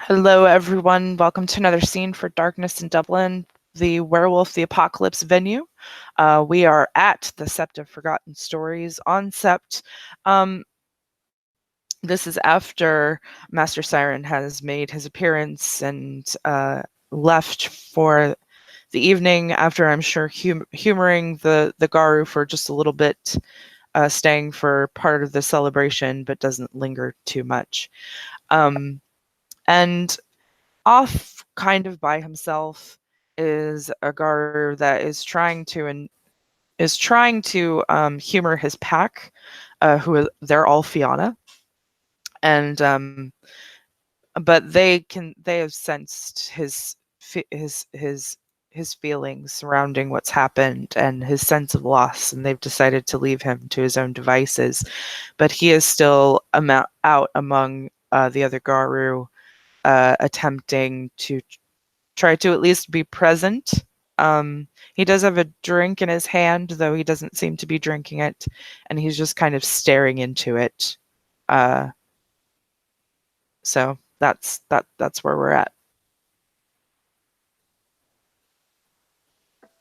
Hello, everyone. Welcome to another scene for Darkness in Dublin, the Werewolf the Apocalypse venue. We are at the Sept of Forgotten Stories on Sept. Um, this is after Master Siren has made his appearance and left for the evening after, I'm sure, humoring the Garu for just a little bit, staying for part of the celebration, but doesn't linger too much. And off kind of by himself is a Garu that is trying to humor his pack, they're all Fianna, and but they have sensed his feelings surrounding what's happened and his sense of loss, and they've decided to leave him to his own devices. But he is still out among the other Garu, attempting to try to at least be present. He does have a drink in his hand, though he doesn't seem to be drinking it, and he's just kind of staring into it. Uh, so that's where we're at.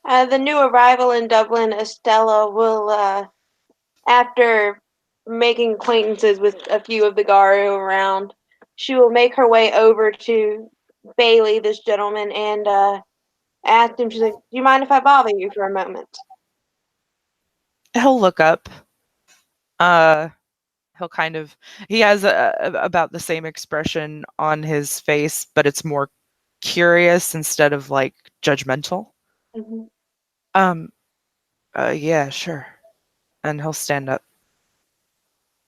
The new arrival in Dublin, Estella, will, after making acquaintances with a few of the Garu around, she will make her way over to Bailey, this gentleman, and ask him, she's like, "Do you mind if I bother you for a moment?" He'll look up. Uh, he'll kind of he has about the same expression on his face, but it's more curious instead of like judgmental. Mm-hmm. Um, yeah, sure. And he'll stand up.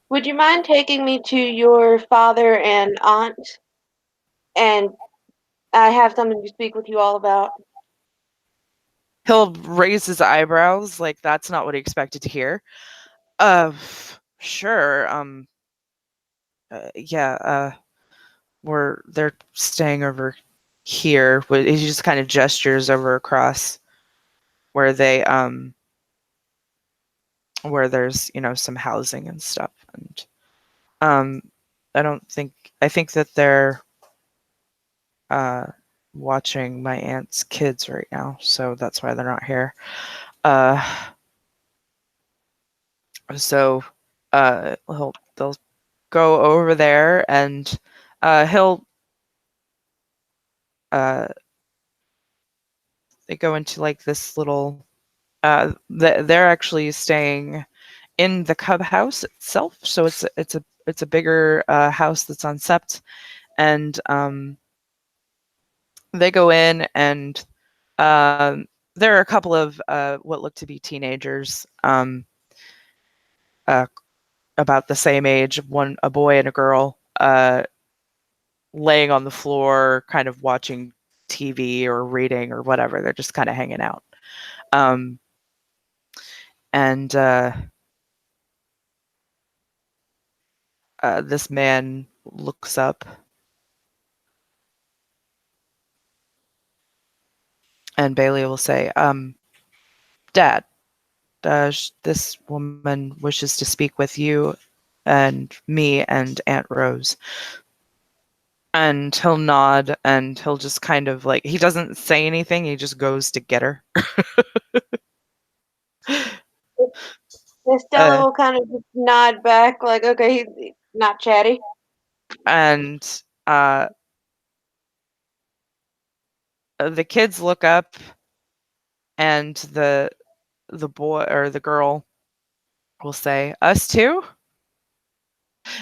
Would you mind taking me to your father and aunt? And I have something to speak with you all about. He'll raise his eyebrows like that's not what he expected to hear. Uh, sure. Yeah. They're staying over here. He just kind of gestures over across where they where there's some housing and stuff. And um, I don't think I think that they're uh watching my aunt's kids right now, so that's why they're not here. Uh, so they'll go over there and he'll uh they go into like this little they're actually staying in the cub house itself, so it's a bigger house that's on Sept, and they go in and there are a couple of what look to be teenagers, uh, about the same age, a boy and a girl, laying on the floor, kind of watching TV or reading or whatever. They're just kind of hanging out. Um, and this man looks up, and Bailey will say, Dad, this woman wishes to speak with you and me and Aunt Rose. And he'll nod and he'll just kind of like, he doesn't say anything, he just goes to get her. Estella uh, will kind of just nod back, like, okay, he's not chatty. and the kids look up, and the boy or the girl will say, "Us too?"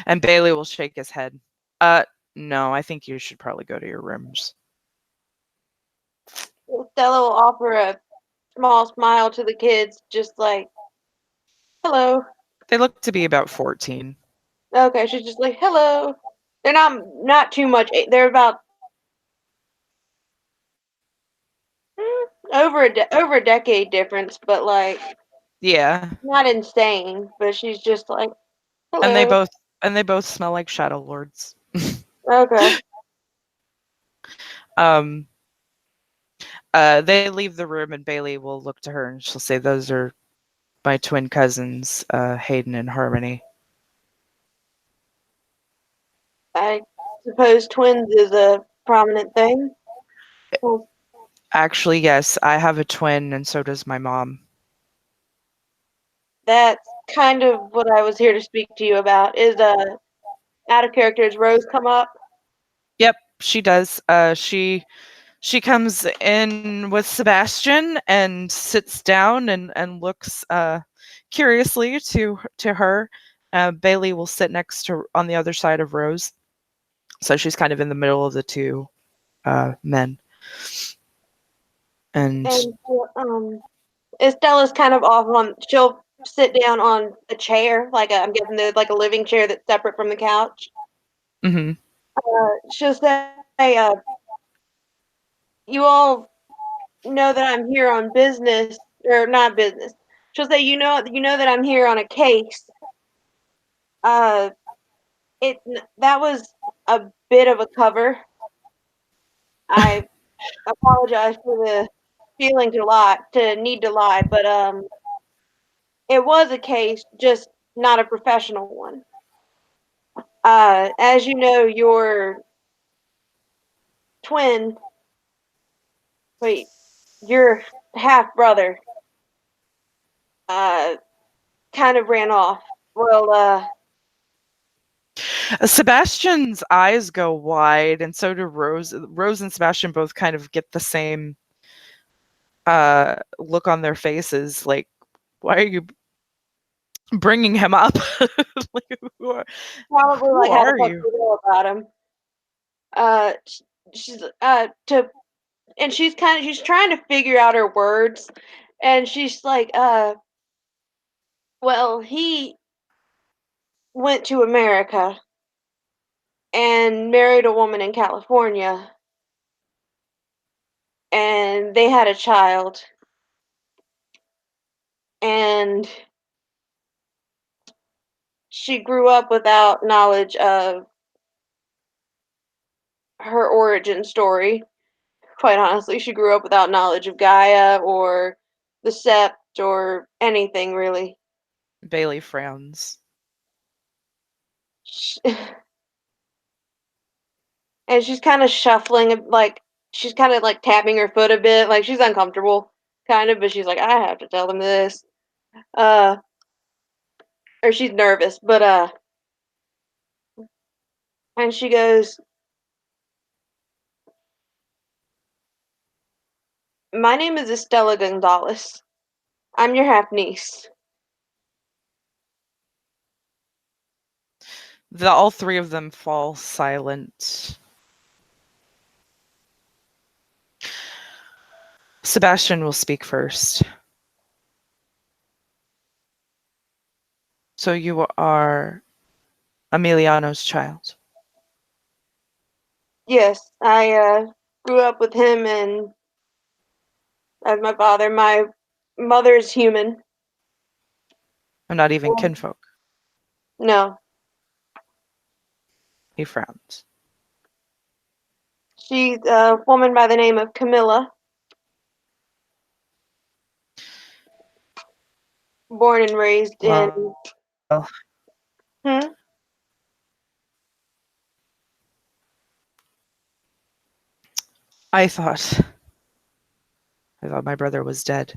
And Bailey will shake his head. Uh, no, I think you should probably go to your rooms. Stella will offer a small smile to the kids, just like, hello. They look to be about 14. Okay, she's just like, hello. They're not too much. They're about over a decade difference, but like Yeah, not insane. But she's just like, and they hello. both and they both smell like shadow lords. Okay. um, they leave the room, and Bailey will look to her and she'll say, "Those are my twin cousins, Hayden and Harmony." I suppose twins is a prominent thing. Well, Actually, yes, I have a twin, and so does my mom. that's kind of what I was here to speak to you about. Is out of character, does Rose come up? Yep, she does. She comes in with Sebastian and sits down and looks curiously to her. Bailey will sit next to on the other side of Rose, so she's kind of in the middle of the two men. And And Estella's kind of off on. She'll sit down on a chair, I'm guessing there's like a living chair that's separate from the couch. mhm. She'll say, "You all know that I'm here on business, or not business." She'll say, you know that I'm here on a case. Uh, it that was a bit of a cover. I apologize for the feeling to need to lie, but it was a case, just not a professional one. As you know, your twin, wait, your half brother, uh, kind of ran off. Well, Sebastian's eyes go wide, and so do Rose. Rose and Sebastian both kind of get the same look on their faces, like, "Why are you bringing him up? Like, probably who like how the are fuck you?" you know about him. She's to and she's trying to figure out her words, and she's like, well, he went to America and married a woman in California, and they had a child, and she grew up without knowledge of her origin story. Quite honestly, she grew up without knowledge of Gaia or the Sept or anything really. Bailey frowns. And she's kind of shuffling, like she's kind of like tapping her foot a bit, like she's uncomfortable, kind of, but she's like, I have to tell them this, uh, or she's nervous, but and she goes, "My name is Estella Gonzalez. I'm your half niece." All three of them fall silent. Sebastian will speak first. So you are Emiliano's child. Yes, I grew up with him and as my father. My mother's human. I'm not even kinfolk. No, He frowns. she's a woman by the name of Camilla, born and raised in. Well, Hmm? I thought I thought my brother was dead.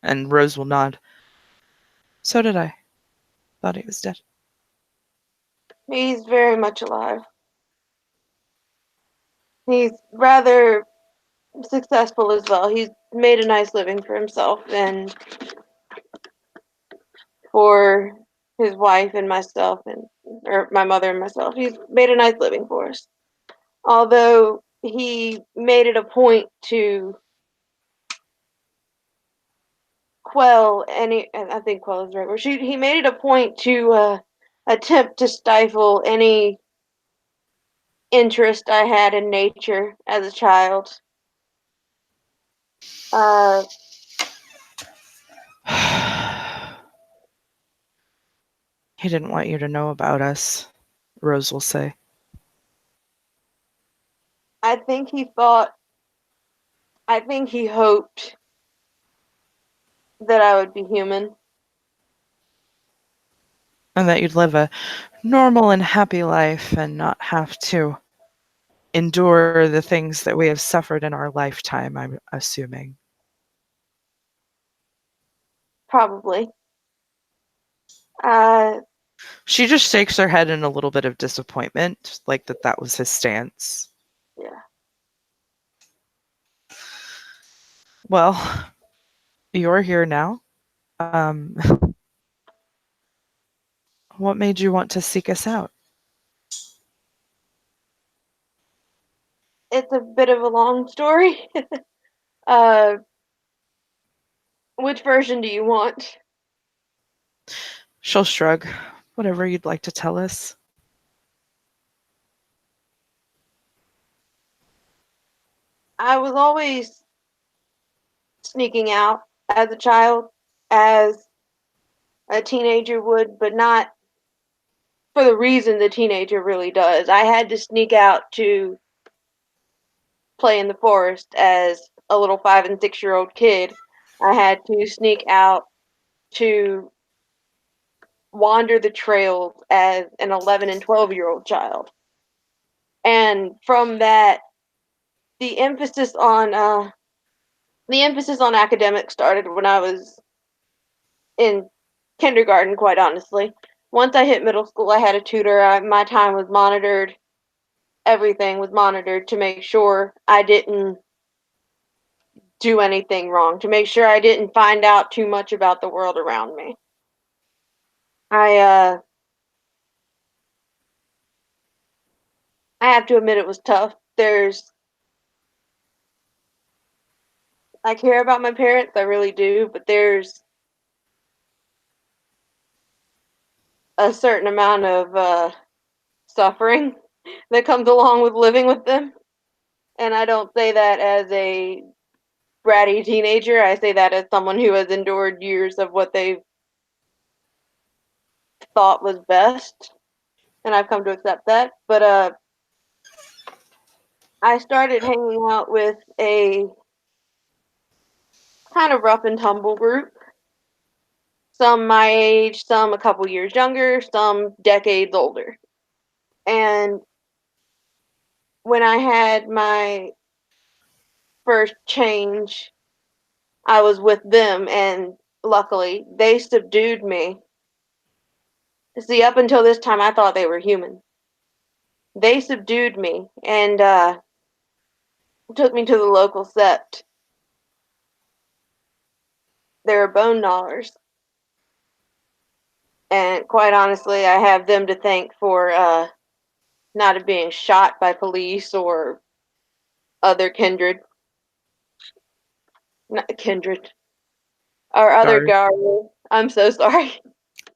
And Rose will nod. So did I. Thought he was dead. He's very much alive. He's rather successful as well. He's made a nice living for himself and for his wife and myself, and or my mother and myself. He's made a nice living for us. Although he made it a point to quell any, and I think quell is the right word. He made it a point to attempt to stifle any interest I had in nature as a child. Uh, He didn't want you to know about us, Rose will say. I think he thought, I think he hoped that I would be human. And that you'd live a normal and happy life and not have to endure the things that we have suffered in our lifetime, I'm assuming. Probably. Uh, She just shakes her head in a little bit of disappointment, like that was his stance. yeah. Well, you're here now. What made you want to seek us out? It's a bit of a long story. uh, which version do you want? She'll shrug. Whatever you'd like to tell us. I was always sneaking out as a child, as a teenager would, but not for the reason the teenager really does. I had to sneak out to play in the forest as a little 5 and 6 year old kid. I had to sneak out to wander the trails as an 11 and 12-year-old child. And from that, the emphasis on academics started when I was in kindergarten. Quite honestly, once I hit middle school, I had a tutor. My time was monitored. Everything was monitored to make sure I didn't do anything wrong, to make sure I didn't find out too much about the world around me. I uh I have to admit it was tough. I care about my parents, I really do, but there's a certain amount of suffering that comes along with living with them. And I don't say that as a bratty teenager. I say that as someone who has endured years of what they thought was best, and I've come to accept that. But I started hanging out with a kind of rough and tumble group. Some my age, some a couple years younger, some decades older. And when I had my first change, I was with them, and luckily they subdued me. See, up until this time, I thought they were human. They subdued me and took me to the local sept. They were bone gnawers, and quite honestly, I have them to thank for not being shot by police or other kindred, not kindred, or other Guard. guard. I'm so sorry.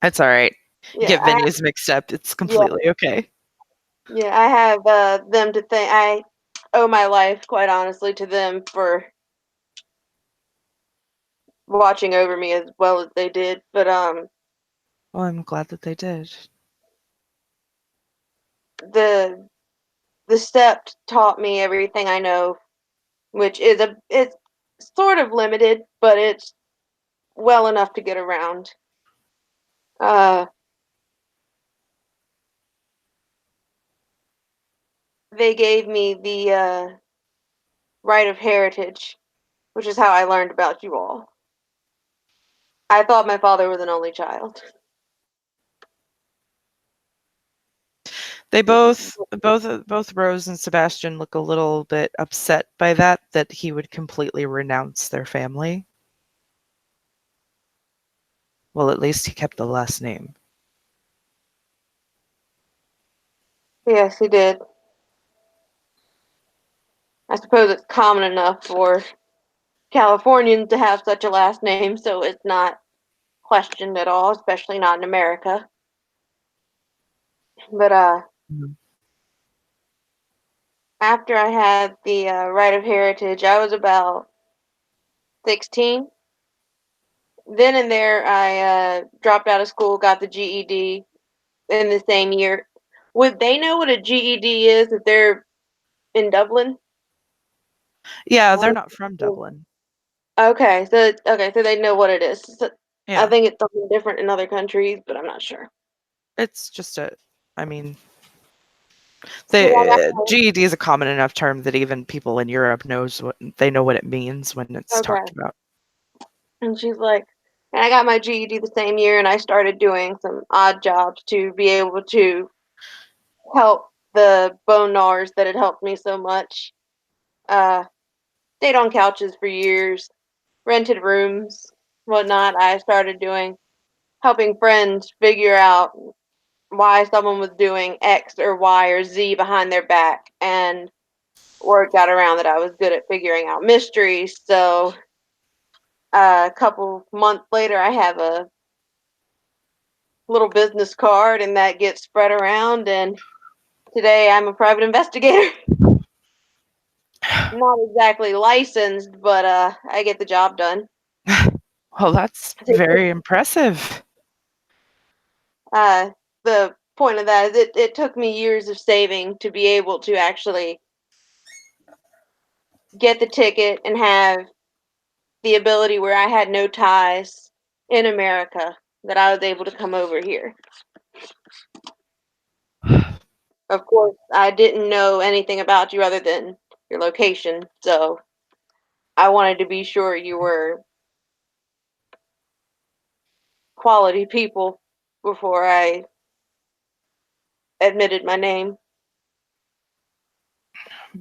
It's all right. You Yeah, get venues mixed up. It's yeah, completely okay. yeah. I have them to thank. I owe my life, quite honestly, to them for watching over me as well as they did. But Well, I'm glad that they did. the the steppe taught me everything I know, which is it's sort of limited, but it's well enough to get around. Uh, they gave me the right of heritage, which is how I learned about you all. I thought my father was an only child. They both Rose and Sebastian look a little bit upset by that he would completely renounce their family. Well, at least he kept the last name. Yes, he did. I suppose it's common enough for Californians to have such a last name, so it's not questioned at all, especially not in America. But Mhm. after I had the right of heritage, I was about 16. Then and there, I dropped out of school, got the GED in the same year. Would they know what a GED is if they're in Dublin? Yeah, they're not from Dublin. Okay, so they know what it is. So I Yeah, think it's something different in other countries, but I'm not sure. it's just I mean, Yeah, I got the GED is a common enough term that even people in Europe know what it means when it's talked okay. about. And she's like, and I got my GED the same year, and I started doing some odd jobs to be able to help the bone gnawers that had helped me so much. Uh, Stayed on couches for years, rented rooms, whatnot. I started doing helping friends figure out why someone was doing X or Y or Z behind their back, and word got around that I was good at figuring out mysteries. So a couple months later, I have a little business card, and that gets spread around. And today, I'm a private investigator. Not exactly licensed, but I get the job done. Well, that's very impressive. Uh, the point of that is it took me years of saving to be able to actually get the ticket and have the ability where I had no ties in America that I was able to come over here. Of course, I didn't know anything about you other than your location, so I wanted to be sure you were quality people before I admitted my name.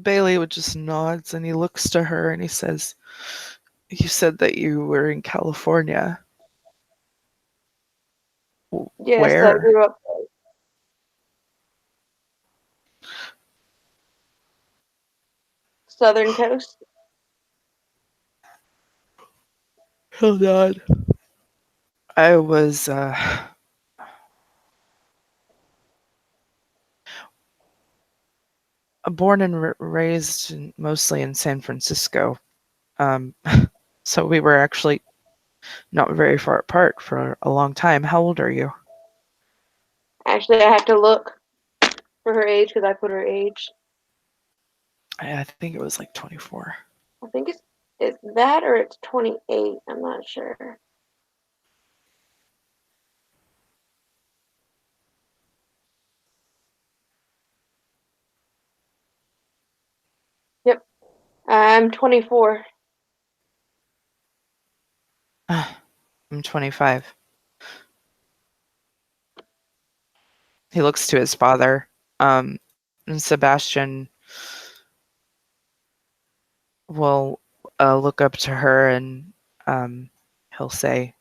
Bailey would just nods and he looks to her and he says, "You said that you were in California. Yes, I Where?" grew up Southern Coast. Hold on. I was born and raised mostly in San Francisco. Um, so we were actually not very far apart for a long time. How old are you? Actually, I have to look for her age because I put her age. I think it was like 24. I think it's that or it's 28. I'm not sure. Yep, I'm 24. I'm 25. He looks to his father. And Sebastian will look up to her and um, he'll say,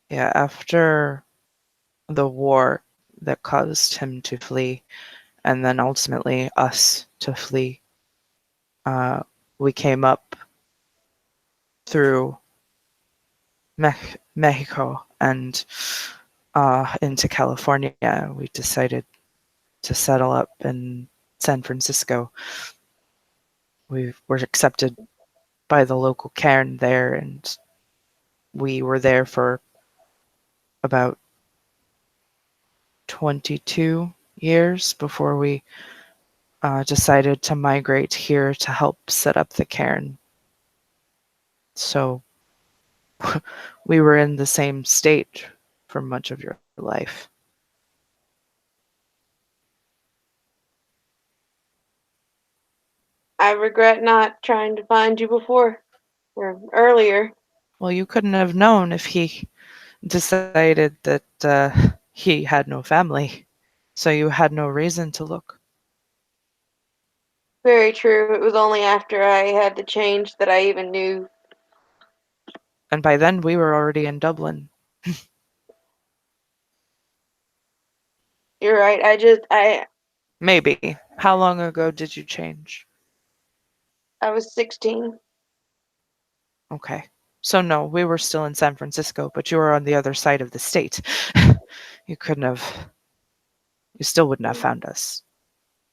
"Yeah, after the war that caused him to flee, and then ultimately us to flee, uh, we came up through Mexico and into California. We decided to settle up in San Francisco. We were accepted by the local cairn there, and we were there for about 22 years before we decided to migrate here to help set up the cairn. So we were in the same state for much of your life." I regret not trying to find you before or earlier. Well, you couldn't have known if he decided that he had no family, so you had no reason to look. Very true. It was only after I had the change that I even knew. And by then we were already in Dublin. You're right. Maybe. How long ago did you change? I was 16. Okay. So no, we were still in San Francisco, but you were on the other side of the state. You couldn't have, you still wouldn't have found us.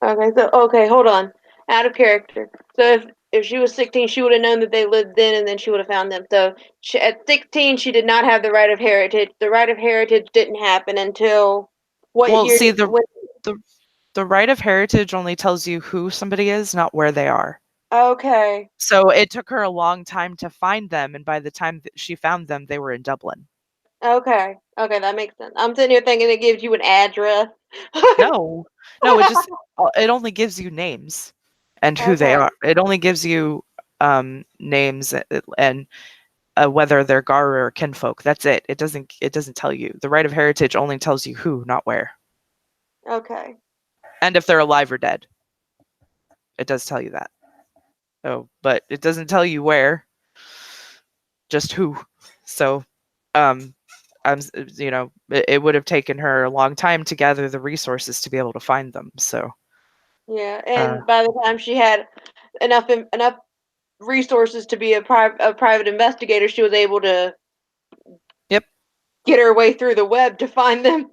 Okay, hold on. Out of character. So if she was 16, she would have known that they lived then, and then she would have found them. So at 16, she did not have the right of heritage. The right of heritage didn't happen until what Well, year? see, When, the the right of heritage only tells you who somebody is, not where they are. okay. So it took her a long time to find them, and by the time that she found them, they were in Dublin. Okay. Okay, that makes sense. I'm sitting here thinking it gives you an address. No, no, it only gives you names and who they Okay. are. It only gives you names and whether they're Gar or kinfolk. That's it. It doesn't tell you. The right of heritage only tells you who, not where, Okay. and if they're alive or dead. It does tell you that. Oh, but it doesn't tell you where, just who. So, um, it would have taken her a long time to gather the resources to be able to find them. So, Yeah, uh, and by the time she had enough resources to be a private investigator, she was able to yep. get her way through the web to find them.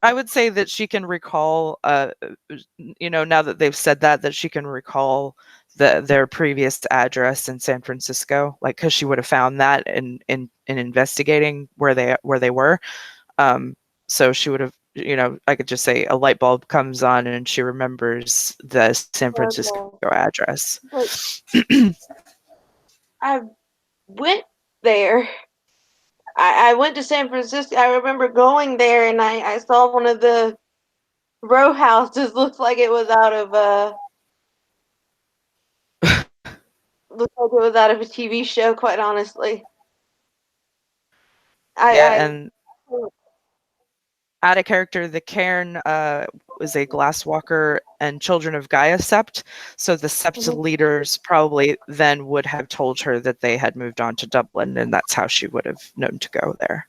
I would say that she can recall, now that they've said that she can recall their previous address in San Francisco, like because she would have found that in investigating where they were. Um, so she would have, I could just say a light bulb comes on and she remembers the San Francisco Okay. address. But I went there. I went to San Francisco. I remember going there and I saw one of the row houses. Looks like it was out of looks like it was out of a TV show, quite honestly. Yeah, I and add a character, the Cairn was a glasswalker and children of Gaia Sept. So the Sept Mhm. leaders probably then would have told her that they had moved on to Dublin, and that's how she would have known to go there.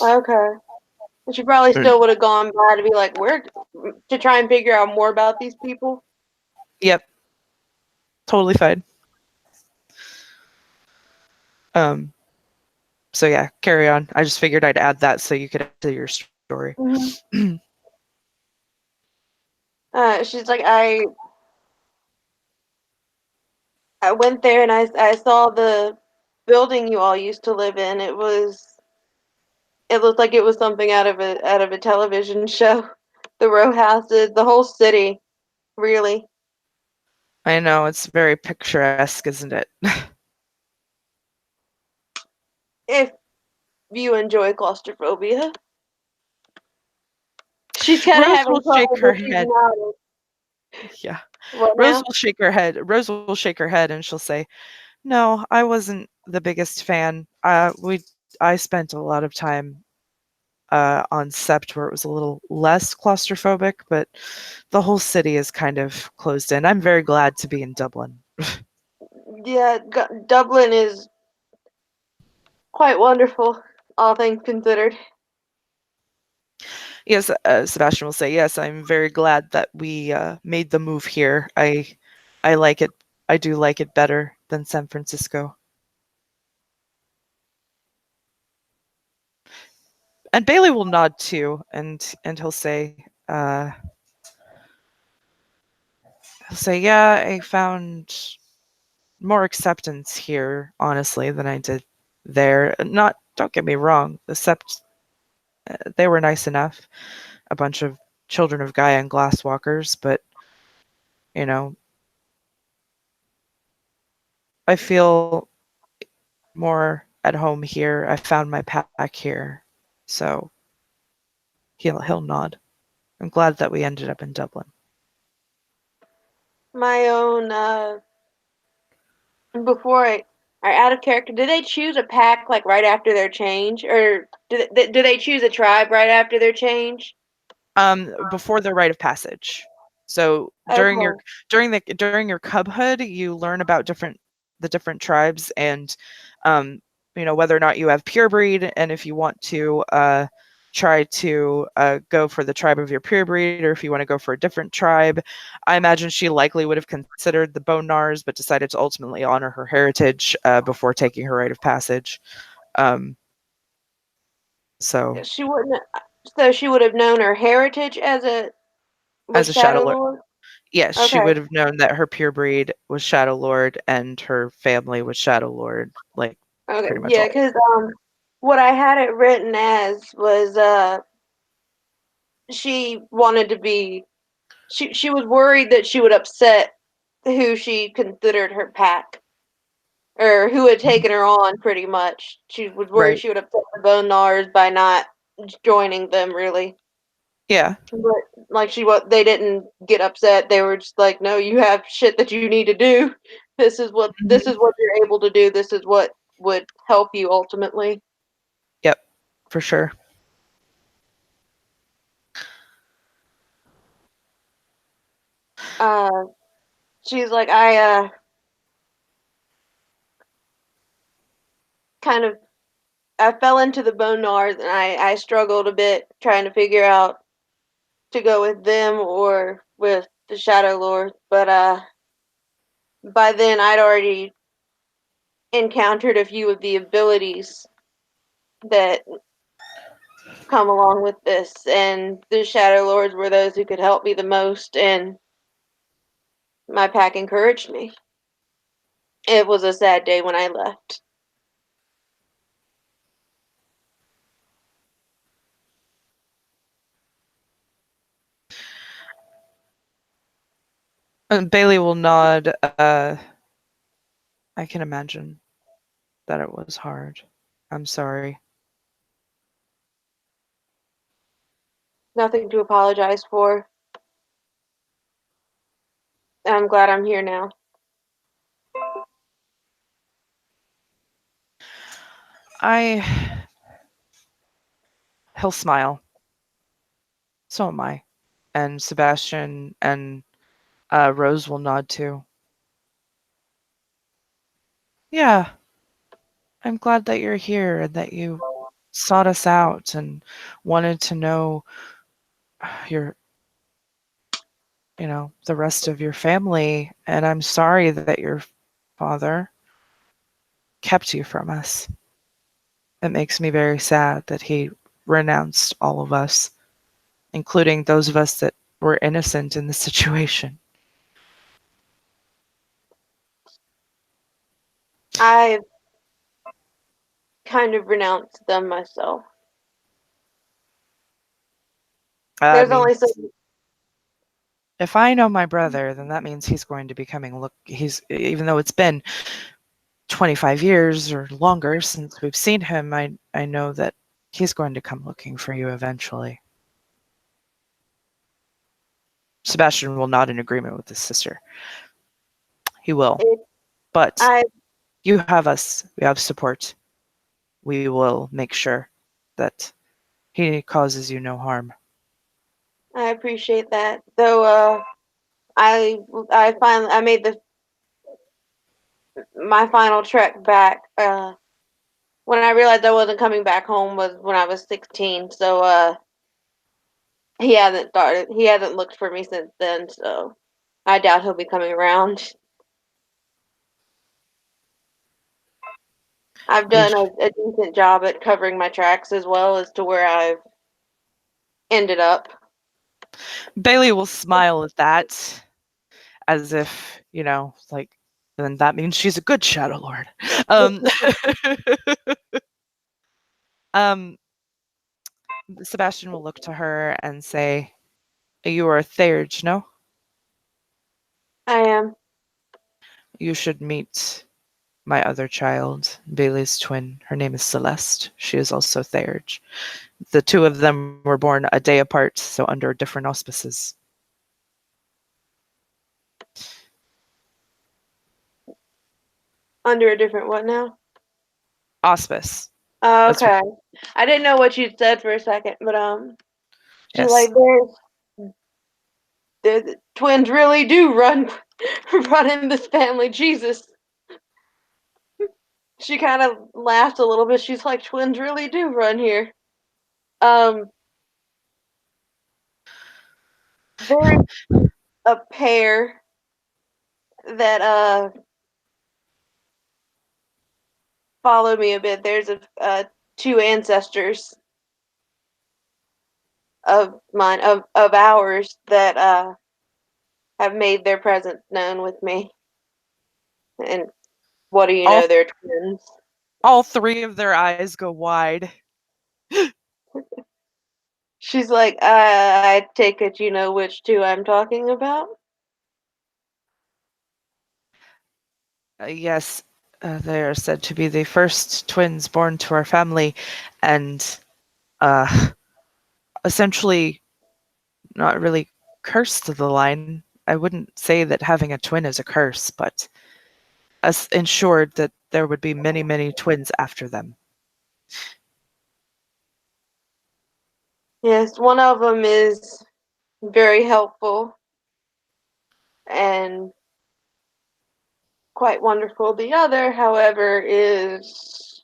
Okay. And she probably Mm. still would have gone by to be like, where to try and figure out more about these people. Yep, totally fine. Um, so yeah, carry on. I just figured I'd add that so you could add to your story. Hmm. She's like, I went there and I saw the building you all used to live in. It looked like it was something out of a television show. The row houses, the whole city, really. I know, it's very picturesque, isn't it? If you enjoy claustrophobia, she's kind of Rose having will shake trouble, her but she's head. not. Yeah. What Rose now? will shake her head. Rose will shake her head and she'll say, "No, I wasn't the biggest fan. I spent a lot of time on Sept where it was a little less claustrophobic, but the whole city is kind of closed in. I'm very glad to be in Dublin." Yeah, Dublin is quite wonderful, all things considered. Yes, Sebastian will say, "Yes, I'm very glad that we made the move here. I like it. I do like it better than San Francisco." And Bailey will nod too, and he'll say, "Yeah, I found more acceptance here, honestly, than I did there. Not, don't get me wrong, except they were nice enough, a bunch of children of Gaia and glasswalkers, but you know, I feel more at home here. I found my pack here, so he'll nod. I'm glad that we ended up in Dublin." My own, before I out of character, do they choose a pack like right after their change, or do they choose a tribe right after their change? Before the rite of passage. So Okay. during your cubhood, you learn about the different tribes and um, whether or not you have pure breed, and if you want to try to go for the tribe of your pure breed, or if you want to go for a different tribe. I imagine she likely would have considered the Bonars, but decided to ultimately honor her heritage before taking her rite of passage. Um, so She wouldn't. So she would have known her heritage as a was as a Shadow Shadow Lord. Lord. Yes, she Okay. would have known that her pure breed was Shadow Lord and her family was Shadow Lord, like Okay. pretty much Yeah, all. because what I had it written as was she wanted to be she was worried that she would upset who she considered her pack. or who had taken her on pretty much. She was worried Right. she would upset the Bone Gnars by not joining them really. Yeah. But like they didn't get upset. They were just like, "No, you have shit that you need to do. This Mhm. is what you're able to do. This is what would help you ultimately." Yep. For sure. Uh, she's like, kind of I fell into the Bone Gnars and I struggled a bit trying to figure out to go with them or with the Shadow Lord, but by then I'd already encountered a few of the abilities that come along with this, and the Shadow Lords were those who could help me the most, and my pack encouraged me. It was a sad day when I left. Bailey will nod. I can imagine that it was hard. I'm sorry. Nothing to apologize for. I'm glad I'm here now. I. He'll smile. So am I. And Sebastian and Rose will nod too. Yeah, I'm glad that you're here and that you sought us out and wanted to know your, the rest of your family. And I'm sorry that your father kept you from us. It makes me very sad that he renounced all of us, including those of us that were innocent in the situation. I've kind of renounced them myself. I There's mean, only so if I know my brother, then that means he's going to be coming. Look, even though it's been 25 years or longer since we've seen him, I know that he's going to come looking for you eventually. Sebastian will nod in agreement with his sister. He will. it, But I you have us. We have support. We will make sure that he causes you no harm. I appreciate that. Though I made the my final trek back when I realized I wasn't coming back home was when I was 16. So he hasn't looked for me since then, so I doubt he'll be coming around. I've We done a decent job at covering my tracks as well as to where I've ended up. Bailey will smile at that as if, like, then that means she's a good Shadow Lord. Um, um, Sebastian will look to her and say, "You are Therge, no? I am. You should meet my other child, Bailey's twin. Her name is Celeste. She is also Therge. The two of them were born a day apart, so under different auspices. Under a different what now? Auspice. That's what, Okay. I didn't know what you said for a second, but she's like, yes. the twins really do run run in this family. Jesus. She kind of laughed a little bit. She's like, twins really do run here. Um, there's a pair that follow me a bit. There's two ancestors of mine of ours that have made their presence known with me. And what do you All know? They're twins. all three of their eyes go wide. She's like, I take it you know which two I'm talking about. Yes, They are said to be the first twins born to our family, and uh, essentially not really cursed the line. I wouldn't say that having a twin is a curse, but ensured that there would be many, many twins after them. Yes, one of them is very helpful and quite wonderful. The other, however, is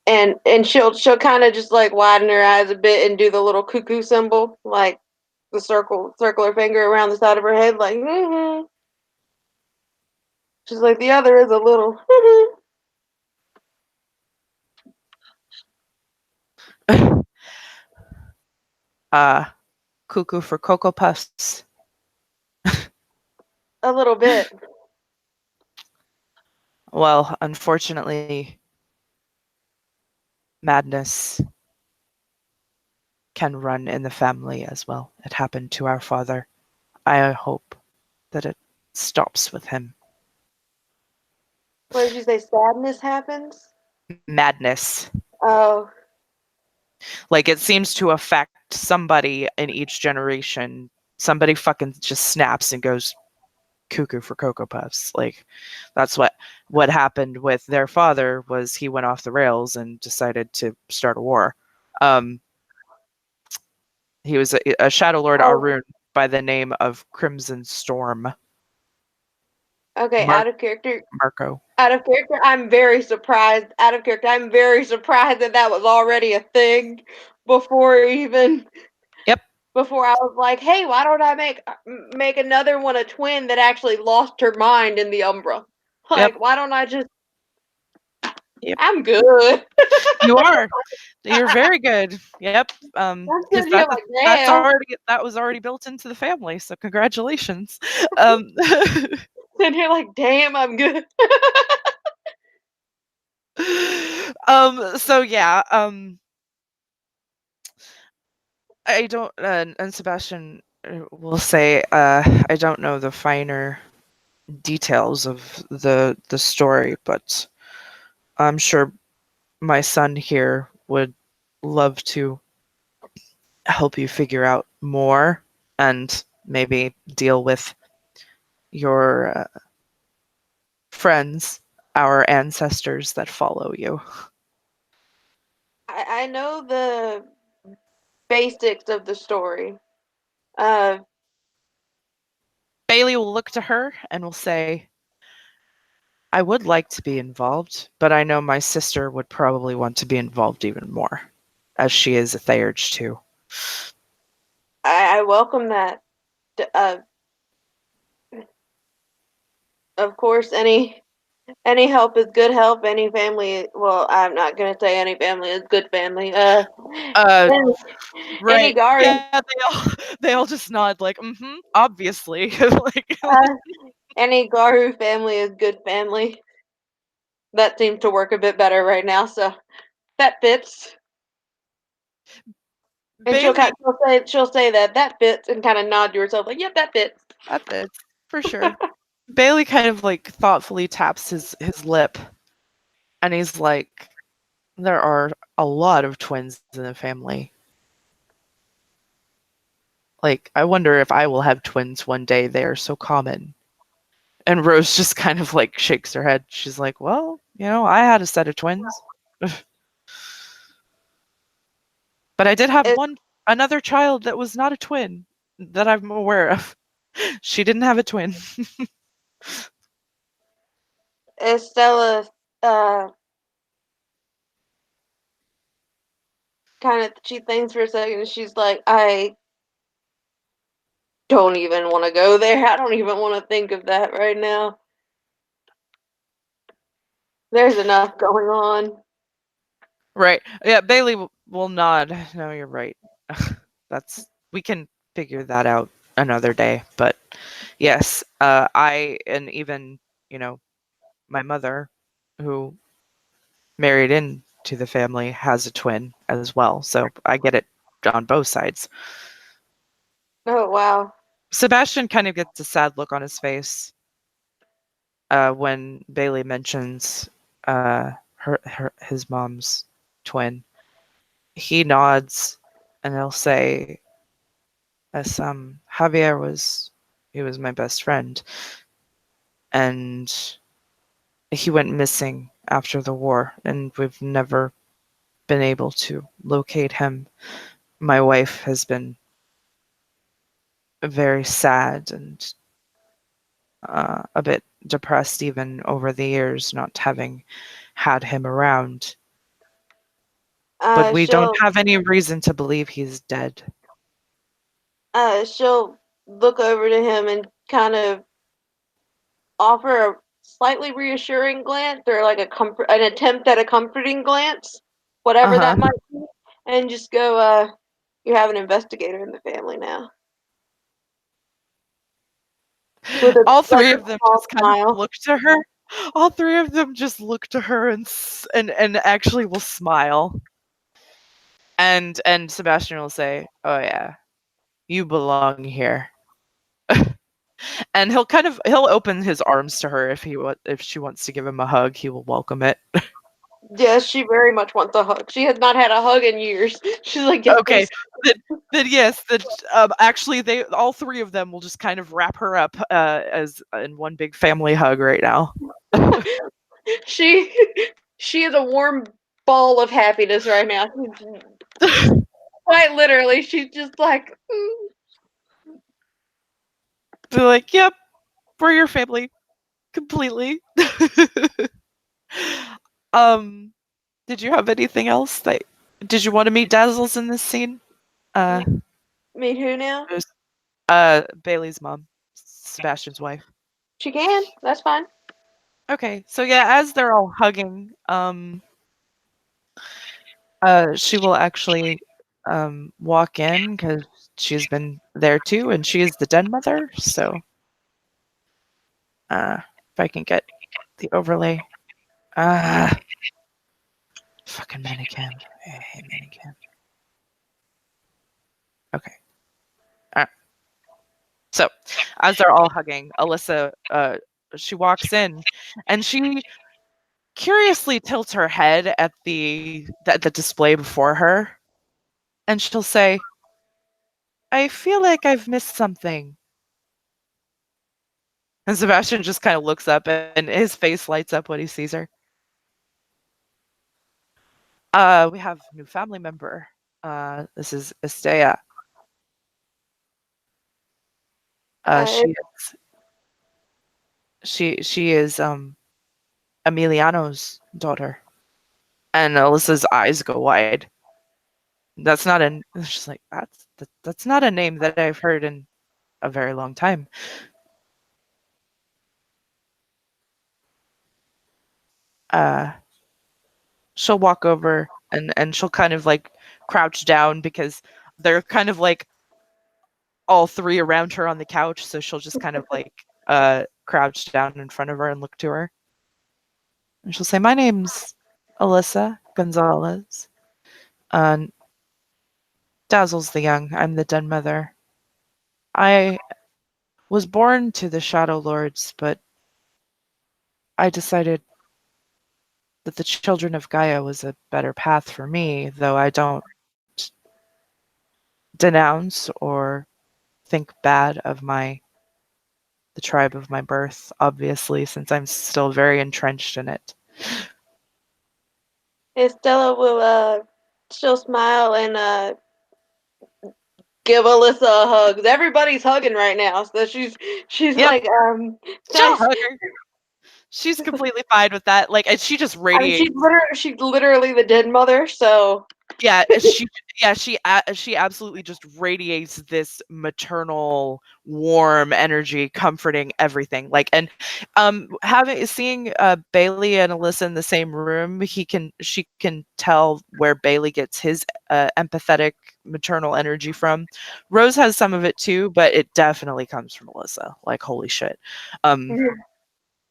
and she'll kind of just like widen her eyes a bit and do the little cuckoo symbol, like the circle her finger around the side of her head, like. She's like the other is a little. uh, Cuckoo for Cocoa Puffs. A little bit. Well, unfortunately, madness can run in the family as well. It happened to our father. I hope that it stops with him. What did you say? Sadness happens. Madness. Oh, Like it seems to affect somebody in each generation. Somebody fucking just snaps and goes cuckoo for Cocoa Puffs. Like that's what happened with their father was he went off the rails and decided to start a war. Um, he was a Shadow Lord oh. Arun by the name of Crimson Storm. Okay. Mar- Out of character. Marco. Out of character. I'm very surprised. Out of character. I'm very surprised that that was already a thing before even Yep. before I was like, hey, why don't I make another one a twin that actually lost her mind in the Umbra? Yep. Like, why don't I just? Yep. I'm good. You are. You're very good. Yep. I'm Because sitting here like, that's damn. that was already built into the family. So congratulations. Um, Sitting here like, damn, I'm good. so yeah. I don't. And Sebastian will say, I don't know the finer details of the story, but I'm sure my son here would love to help you figure out more and maybe deal with your friends, our ancestors that follow you. I know the basics of the story. Uh, Bailey will look to her and will say, I would like to be involved, but I know my sister would probably want to be involved even more, as she is a Theurge too. I welcome that. Uh, of course, any help is good help. Any family, well, I'm not gonna say any family is good family. Uh, Any, any right. guard, Yeah, they all just nod like, obviously. Like, uh, any Garu family is good family. That seems to work a bit better right now, so that fits. And Bailey, she'll say that fits and kind of nod to herself like, yep, that fits. that fits for sure. Bailey kind of like thoughtfully taps his lip, and he's like, "There are a lot of twins in the family. Like, I wonder if I will have twins one day. They are so common." And Rose just kind of like shakes her head. She's like, "Well, I had a set of twins, but I did have Is, another child that was not a twin that I'm aware of. She didn't have a twin." Stella uh, kind of she thinks for a second and she's like, I don't even want to go there. I don't even want to think of that right now. There's enough going on. Right. Yeah, Bailey will nod. No, you're right. That's we can figure that out another day. But yes, I and even, you know, my mother who married into the family has a twin as well. So I get it on both sides. Oh wow. Sebastian kind of gets a sad look on his face. when Bailey mentions his mom's twin, he nods and he'll say, "As Javier was, he was my best friend, and he went missing after the war, and we've never been able to locate him. My wife has been very sad and a bit depressed even over the years not having had him around. But we don't She'll have any reason to believe he's dead." she'll look over to him and kind of offer a slightly reassuring glance or like an attempt at a comforting glance, whatever Uh-huh. that might be, and just go, you have an investigator in the family now. With a All like three a of them small just kind of smile. look to her. All three of them just look to her and actually will smile. And Sebastian will say, "Oh yeah, you belong here." And he'll open his arms to her if she wants to give him a hug, he will welcome it. Yes, she very much wants a hug. She has not had a hug in years. She's like, yes, Okay, please. then yes, actually they all three of them will just kind of wrap her up as in one big family hug right now. She she is a warm ball of happiness right now. Quite literally, she's just like, They're like, "Yep, we're your family completely." um, did you have anything else that did you want to meet Dazzles in this scene? Uh, meet who now? there's Bailey's mom, Sebastian's wife. She can. That's fine. Okay, so yeah, as they're all hugging, she will actually walk in because she's been there too, and she is the den mother. So, if I can get the overlay, ah, fucking mannequin. I hate mannequin. Okay. So, as they're all hugging, Alyssa, she walks in, and she curiously tilts her head at the display before her, and she'll say, "I feel like I've missed something." And Sebastian just kind of looks up, and his face lights up when he sees her. We have a new family member. This is Estea. Uh, She is Emiliano's daughter. And Alyssa's eyes go wide. That's not an. She's like, that's not a name that I've heard in a very long time. Uh, she'll walk over and she'll kind of like crouch down because they're kind of like all three around her on the couch. So she'll just kind of like crouch down in front of her and look to her. And she'll say, "My name's Alyssa Gonzalez. Uh, Dazzles the Young. I'm the den mother. I was born to the Shadow Lords, but I decided that the children of Gaia was a better path for me, though I don't denounce or think bad of the tribe of my birth, obviously, since I'm still very entrenched in it." Estella will she'll smile and give Alyssa a hug. Everybody's hugging right now, so she's Yep, like, she'll nice. hug her. She's completely fine with that. Like, and she just I mean, radiates. she's literally the dead mother, so Yeah, she absolutely just radiates this maternal, warm energy, comforting everything. Like, and having seeing Bailey and Alyssa in the same room, she can tell where Bailey gets his empathetic maternal energy from. Rose has some of it too, but it definitely comes from Alyssa. Like, holy shit. Um,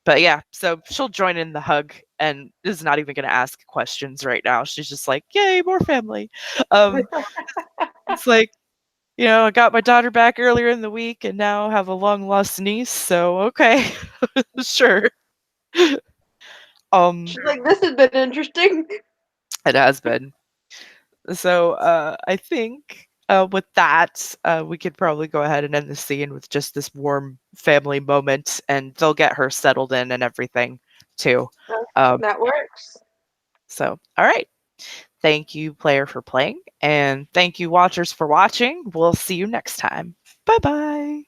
but yeah, so she'll join in the hug and is not even going to ask questions right now. She's just like, "Yay, more family." Um, it's like, I got my daughter back earlier in the week and now have a long lost niece. So, okay, sure. um, She's like, this has been interesting. it has been. So I think with that, we could probably go ahead and end the scene with just this warm family moment, and they'll get her settled in and everything too. Um, That works. so, all right. Thank you, player, for playing, and thank you, watchers, for watching. We'll see you next time. Bye bye.